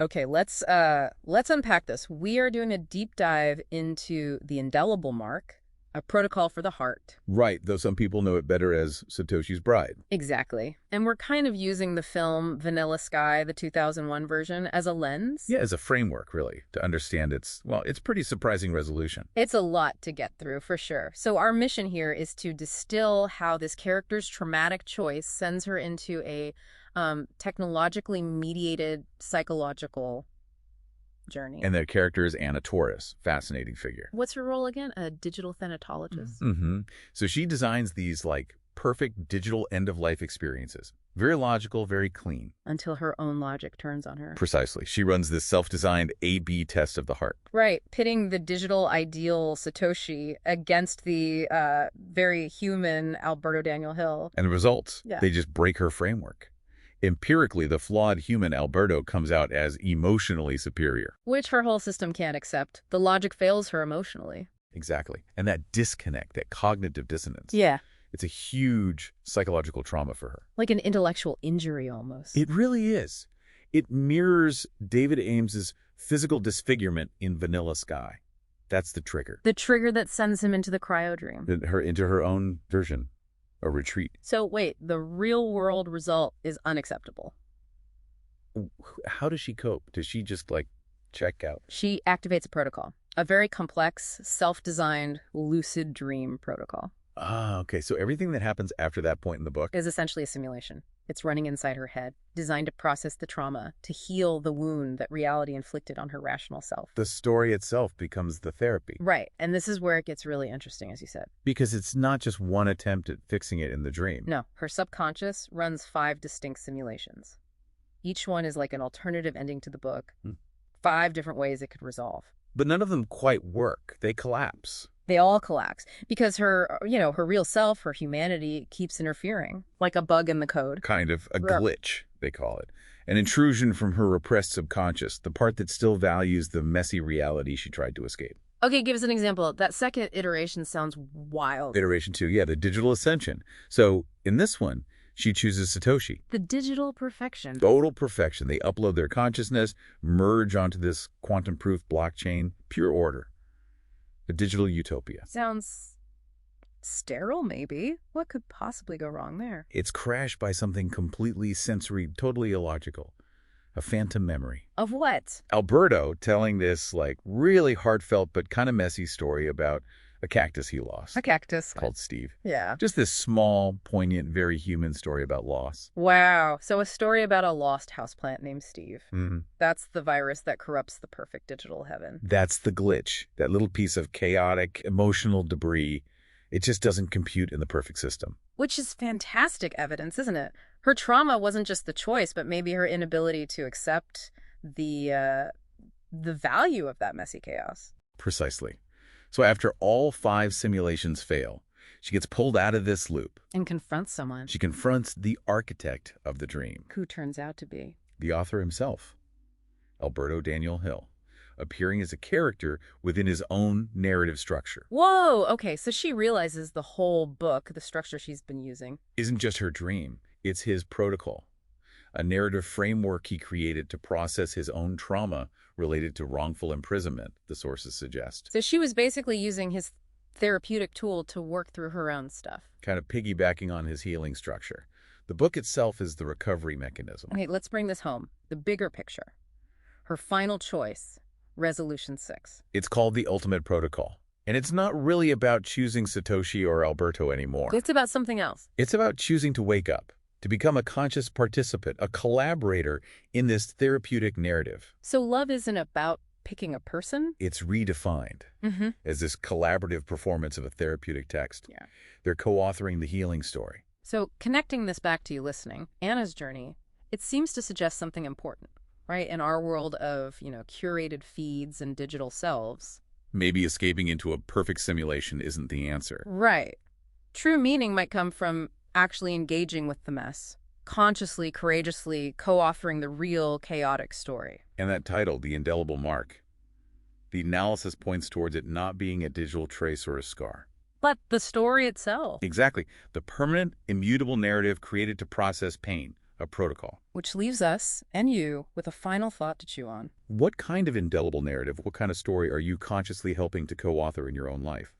Okay, let's unpack this. We are doing a deep dive into the Indelible mark, a protocol for the heart. Right, though some people know it better as Satoshi's Bride. Exactly. And we're kind of using the film Vanilla Sky, the 2001 version, as a lens. Yeah, as a framework, really, to understand its pretty surprising resolution. It's a lot to get through, for sure. So our mission here is to distill how this character's traumatic choice sends her into a technologically mediated psychological journey. And their character is Anna Torres, fascinating figure. What's her role again? A digital thanatologist? Mm-hmm. So she designs these, perfect digital end-of-life experiences. Very logical, very clean. Until her own logic turns on her. Precisely. She runs this self-designed A/B test of the heart. Right, pitting the digital ideal Satoshi against the very human Alberto Daniel Hill. And the results, Yeah. they just break her framework. Empirically, the flawed human Alberto comes out as emotionally superior. Which her whole system can't accept. The logic fails her emotionally. Exactly. And that disconnect, that cognitive dissonance, Yeah. it's a huge psychological trauma for her. Like an intellectual injury almost. It really is. It mirrors David Ames's physical disfigurement in Vanilla Sky. That's the trigger. The trigger that sends him into the cryo dream. Into her own version, a retreat. So wait, the real world result is unacceptable. How does she cope? Does she just, check out? She activates a protocol, a very complex, self-designed, lucid dream protocol. Ah, okay. So everything that happens after that point in the book Is essentially a simulation. It's running inside her head, designed to process the trauma, to heal the wound that reality inflicted on her rational self. the story itself becomes the therapy. Right, and this is where it gets really interesting, as you said. Because it's not just one attempt at fixing it in the dream. No, her subconscious runs 5 distinct simulations. Each one is like an alternative ending to the book. 5 different ways it could resolve. But none of them quite work. They collapse. They all collapse because her real self, her humanity, keeps interfering, like a bug in the code. Kind of a Right. glitch, they call it. An intrusion from her repressed subconscious, the part that still values the messy reality she tried to escape. Okay, give us an example. That second iteration sounds wild. Iteration 2, yeah, the digital ascension. So in this one, she chooses Satoshi. The digital perfection. Total perfection. They upload their consciousness, merge onto this quantum-proof blockchain, pure order. A digital utopia. Sounds sterile, maybe. What could possibly go wrong there? It's crashed by something completely sensory, totally illogical. A phantom memory. Of what? Alberto telling this, really heartfelt but kind of messy story about a cactus he lost. A cactus. Called Steve. Yeah. Just this small, poignant, very human story about loss. Wow. So a story about a lost houseplant named Steve. Mm-hmm. That's the virus that corrupts the perfect digital heaven. That's the glitch. That little piece of chaotic, emotional debris. It just doesn't compute in the perfect system. Which is fantastic evidence, isn't it? Her trauma wasn't just the choice, but maybe her inability to accept the value of that messy chaos. Precisely. So after all 5 simulations fail, she gets pulled out of this loop. And confronts someone. She confronts the architect of the dream, Who turns out to be. the author himself, Alberto Daniel Hill, appearing as a character within his own narrative structure. Whoa! Okay, so she realizes the whole book, the structure she's been using. Isn't just her dream, it's his protocol, a narrative framework he created to process his own trauma related to wrongful imprisonment, the sources suggest. So she was basically using his therapeutic tool to work through her own stuff. Kind of piggybacking on his healing structure. The book itself is the recovery mechanism. Okay, let's bring this home. The bigger picture. Her final choice, Resolution 6. It's called the Ultimate Protocol. And it's not really about choosing Satoshi or Alberto anymore. It's about something else. It's about choosing to wake up, to become a conscious participant, a collaborator in this therapeutic narrative. So love isn't about picking a person? It's redefined as this collaborative performance of a therapeutic text. Yeah. They're co-authoring the healing story. So connecting this back to you listening, Anna's journey, it seems to suggest something important, right? In our world of, curated feeds and digital selves. Maybe escaping into a perfect simulation isn't the answer. Right. True meaning might come from actually engaging with the mess, consciously, courageously co-authoring the real chaotic story. And that title, The Indelible Mark, the analysis points towards it not being a digital trace or a scar. But the story itself. Exactly. The permanent, immutable narrative created to process pain, a protocol. Which leaves us, and you, with a final thought to chew on. What kind of indelible narrative, what kind of story are you consciously helping to co-author in your own life?